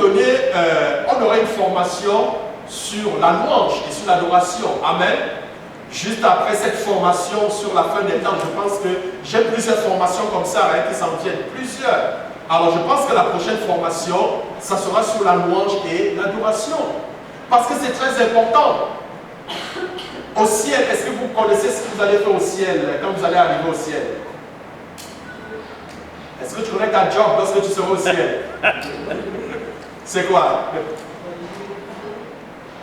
donner, on aurait une formation sur la louange et sur l'adoration. Amen. Juste après cette formation sur la fin des temps, je pense que j'ai plusieurs formations comme ça qui s'en viennent, plusieurs. Alors je pense que la prochaine formation, ça sera sur la louange et l'adoration. Parce que c'est très important. Au ciel, est-ce que vous connaissez ce que vous allez faire au ciel quand vous allez arriver au ciel? Est-ce que tu connais ta job lorsque tu seras au ciel? C'est quoi?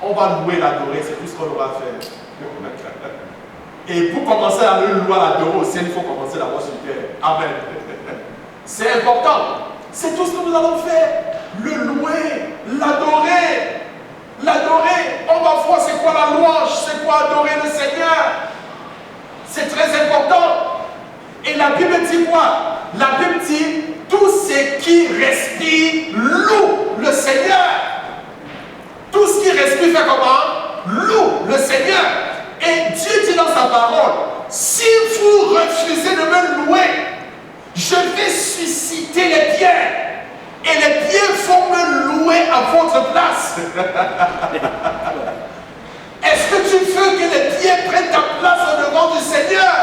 On va louer, l'adorer, c'est tout ce qu'on aura à faire. Et pour commencer à le louer, l'adorer au ciel, il faut commencer d'abord sur terre. Amen. C'est important. C'est tout ce que nous allons faire. Le louer, l'adorer. L'adorer. On va voir c'est quoi la louange, c'est quoi adorer le Seigneur. C'est très important. Et la Bible dit quoi? La Bible dit, tout ce qui respire loue le Seigneur. Tout ce qui respire fait comment? Loue le Seigneur. Et Dieu dit dans sa parole, si vous refusez de me louer, je vais susciter les pierres. Et les pierres vont me louer à votre place. Est-ce que tu veux que les pierres prennent ta place au devant du Seigneur?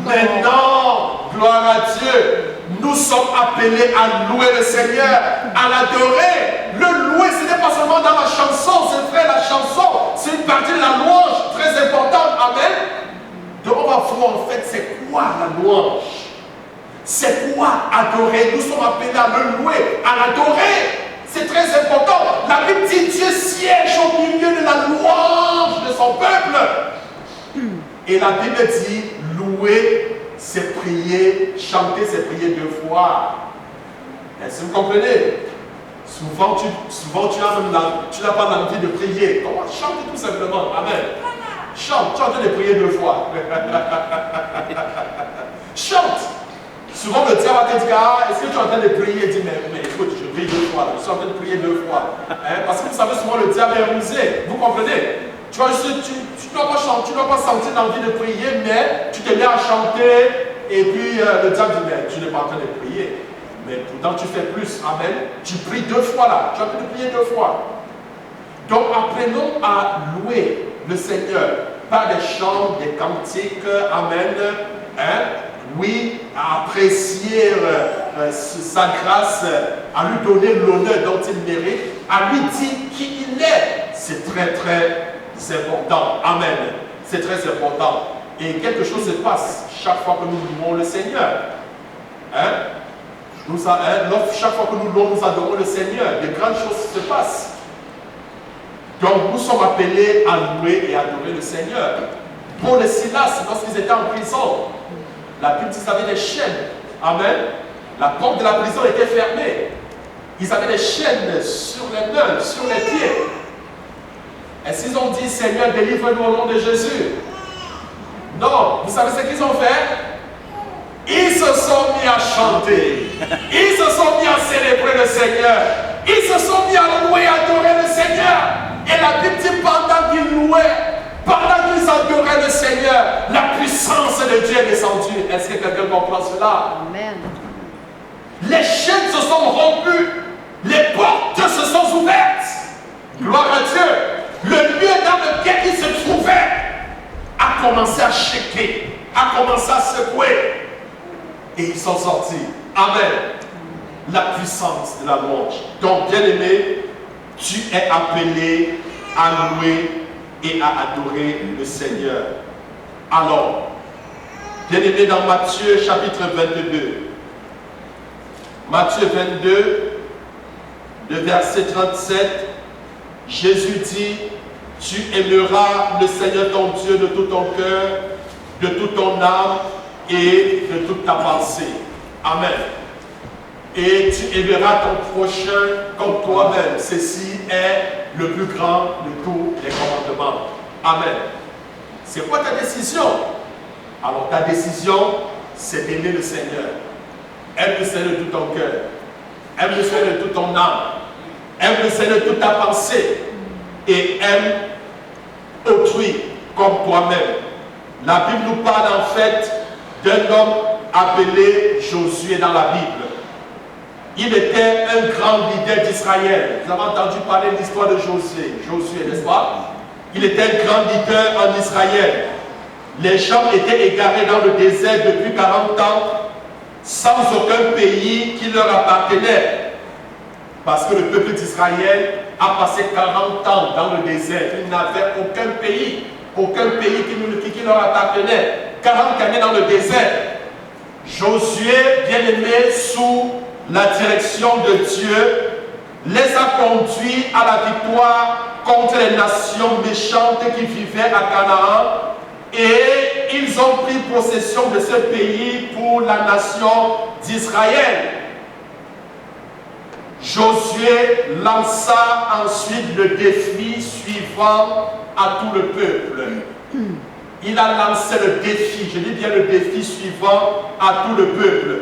Mais non, gloire à Dieu. Nous sommes appelés à louer le Seigneur, à l'adorer. Le louer, ce n'est pas seulement dans la chanson, c'est vrai, la chanson, c'est une partie de la louange très importante. Amen. Donc on va voir en fait c'est quoi la louange. C'est quoi adorer? Nous sommes appelés à le louer, à l'adorer. C'est très important. La Bible dit Dieu siège au milieu de la louange de son peuple. Et la Bible dit louer, c'est prier, chanter, c'est prier 2 fois. Est-ce que vous comprenez? Souvent, tu n'as pas l'envie de prier. Comment? Chante tout simplement. Amen. Chante de prier 2 fois. Chante. Souvent, le diable va te dire, est-ce que tu es en train de prier? Il dit, mais écoute, je prie 2 fois. Je suis en train de prier 2 fois. Parce que vous savez, souvent, le diable est rusé. Vous comprenez? Tu ne dois pas chanter, tu ne dois pas sentir l'envie de prier, mais tu te mets à chanter. Et puis, le diable dit, mais tu n'es pas en train de prier. Mais pourtant, tu fais plus. Amen. Tu pries 2 fois là. Tu es en train de prier 2 fois. Donc, apprenons à louer le Seigneur par des chants, des cantiques. Amen. Oui, à apprécier sa grâce, à lui donner l'honneur dont il mérite, à lui dire qui il est. C'est très, très important. Amen. C'est très important. Et quelque chose se passe chaque fois que nous louons le Seigneur. Chaque fois que nous louons, nous adorons le Seigneur. De grandes choses se passent. Donc, nous sommes appelés à louer et adorer le Seigneur. Paul et Silas, lorsqu'ils étaient en prison, la Bible dit qu'ils avaient des chaînes. Amen. La porte de la prison était fermée. Ils avaient des chaînes sur les mains, sur les pieds. Est-ce qu'ils ont dit, Seigneur, délivre-nous au nom de Jésus? Non. Vous savez ce qu'ils ont fait? Ils se sont mis à chanter. Ils se sont mis à célébrer le Seigneur. Ils se sont mis à louer et adorer le Seigneur. Et la Bible dit, pendant qu'ils louaient, pendant qu'ils adoraient le Seigneur, la puissance de Dieu est descendue. Est-ce que quelqu'un comprend cela? Amen. Les chaînes se sont rompues. Les portes se sont ouvertes. Gloire à Dieu. Le lieu dans lequel ils se trouvaient a commencé à shaker, a commencé à secouer. Et ils sont sortis. Amen. La puissance de la louange. Donc, bien-aimé, tu es appelé à louer et à adorer le Seigneur. Alors, bien-aimé, dans Matthieu chapitre 22, Matthieu 22, le verset 37, Jésus dit, tu aimeras le Seigneur ton Dieu de tout ton cœur, de toute ton âme et de toute ta pensée. Amen. Et tu aimeras ton prochain comme toi-même. Ceci est le plus grand de tous les commandements. Amen. C'est quoi ta décision? Alors ta décision, c'est d'aimer le Seigneur. Aime le Seigneur de tout ton cœur. Aime le Seigneur de toute ton âme. Aime le Seigneur de toute ta pensée. Et aime autrui comme toi-même. La Bible nous parle en fait d'un homme appelé Josué dans la Bible. Il était un grand leader d'Israël. Vous avez entendu parler de l'histoire de Josué, n'est-ce pas? Il était un grand leader en Israël. Les gens étaient égarés dans le désert depuis 40 ans, sans aucun pays qui leur appartenait. Parce que le peuple d'Israël a passé 40 ans dans le désert. Ils n'avaient aucun pays qui leur appartenait. 40 années dans le désert. Josué, bien-aimé, sous la direction de Dieu, les a conduits à la victoire contre les nations méchantes qui vivaient à Canaan, et ils ont pris possession de ce pays pour la nation d'Israël. Josué lança ensuite le défi suivant à tout le peuple. Il a lancé le défi, je dis bien le défi suivant à tout le peuple,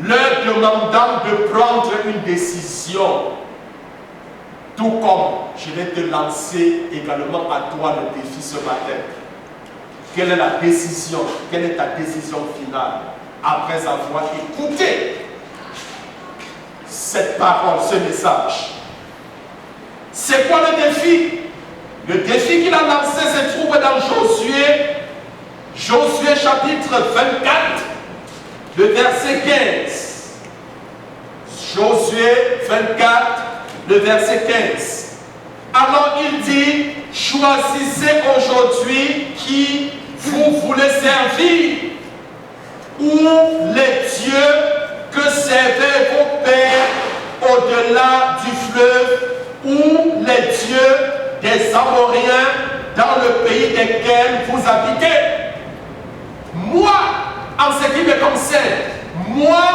leur demandant de prendre une décision. Tout comme je vais te lancer également à toi le défi ce matin. Quelle est la décision? Quelle est ta décision finale après avoir écouté cette parole, ce message? C'est quoi le défi? Le défi qu'il a lancé se trouve dans Josué chapitre 24, le verset 15. Josué 24, le verset 15. Alors il dit, choisissez aujourd'hui qui vous voulez servir, ou les dieux que servaient vos pères au-delà du fleuve, ou les dieux des Amoréens dans le pays desquels vous habitez. Moi, en ce qui me concerne, moi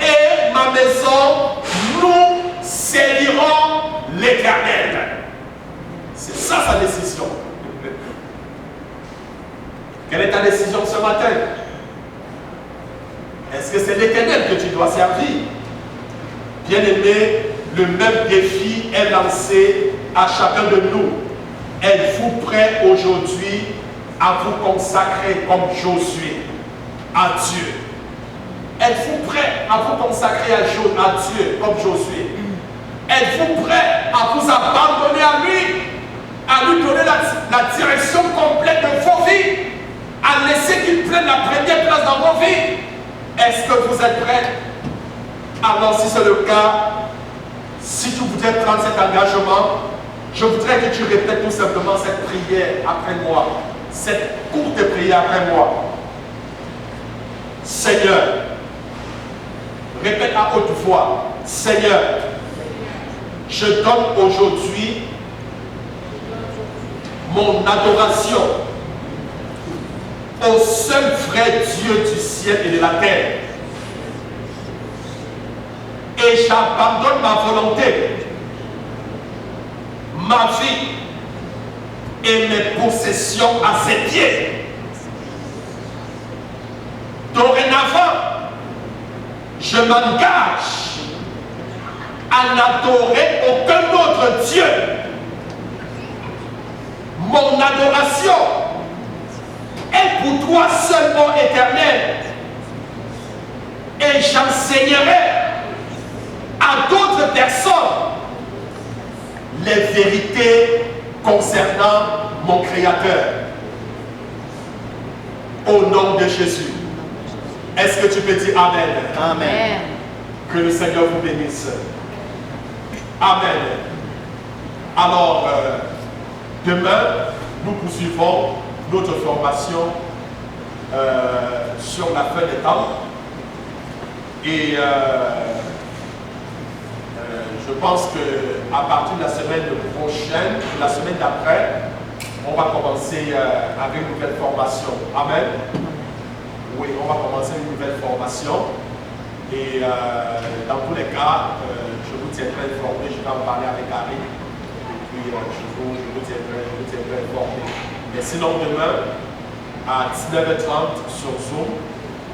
et ma maison, nous servirons l'Éternel. C'est ça sa décision. Quelle est ta décision ce matin? Est-ce que c'est l'Éternel que tu dois servir? Bien-aimé, le même défi est lancé à chacun de nous. Êtes-vous prêt aujourd'hui à vous consacrer comme Josué à Dieu? Êtes-vous prêt à vous consacrer à Dieu comme Josué? Êtes-vous prêt à vous abandonner à lui donner la direction complète de vos vies, à laisser qu'il prenne la première place dans vos vies? Est-ce que vous êtes prêts? Alors si c'est le cas, si tu voudrais prendre cet engagement, je voudrais que tu répètes tout simplement cette prière après moi, cette courte prière après moi. Seigneur, répète à haute voix, Seigneur, je donne aujourd'hui mon adoration au seul vrai Dieu du ciel et de la terre. Et j'abandonne ma volonté, ma vie et mes possessions à ses pieds. Dorénavant, je m'engage à n'adorer aucun autre Dieu. Mon adoration est pour toi seulement éternelle. Et j'enseignerai à d'autres personnes les vérités concernant mon Créateur. Au nom de Jésus. Est-ce que tu peux dire Amen? Amen. Que le Seigneur vous bénisse. Amen. Alors, demain, nous poursuivons notre formation sur la fin des temps. Et je pense qu'à partir de la semaine prochaine, la semaine d'après, on va commencer avec une nouvelle formation. Amen. Oui, on va commencer une nouvelle formation. Et dans tous les cas, je vous tiendrai informé, je vais en parler avec Harry. Et puis je vous tiendrai informé. Mais sinon, demain, à 19h30 sur Zoom,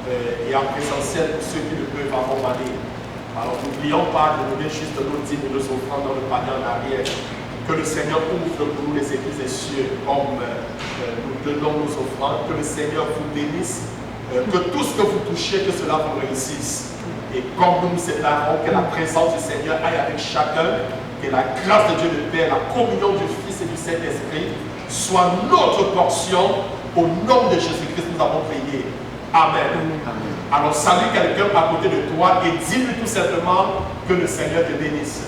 et en présentiel pour ceux qui ne peuvent pas aller. Alors n'oublions pas de donner juste nos dîmes et nos offrandes dans le panier en arrière. Que le Seigneur ouvre pour nous les églises des cieux comme nous donnons nos offrandes. Que le Seigneur vous bénisse. Que tout ce que vous touchez, que cela vous réussisse. Et comme nous nous séparons, que la présence du Seigneur aille avec chacun, que la grâce de Dieu le Père, la communion du Fils et du Saint-Esprit soit notre portion. Au nom de Jésus-Christ, nous avons prié. Amen. Alors salue quelqu'un à côté de toi et dis-lui tout simplement que le Seigneur te bénisse.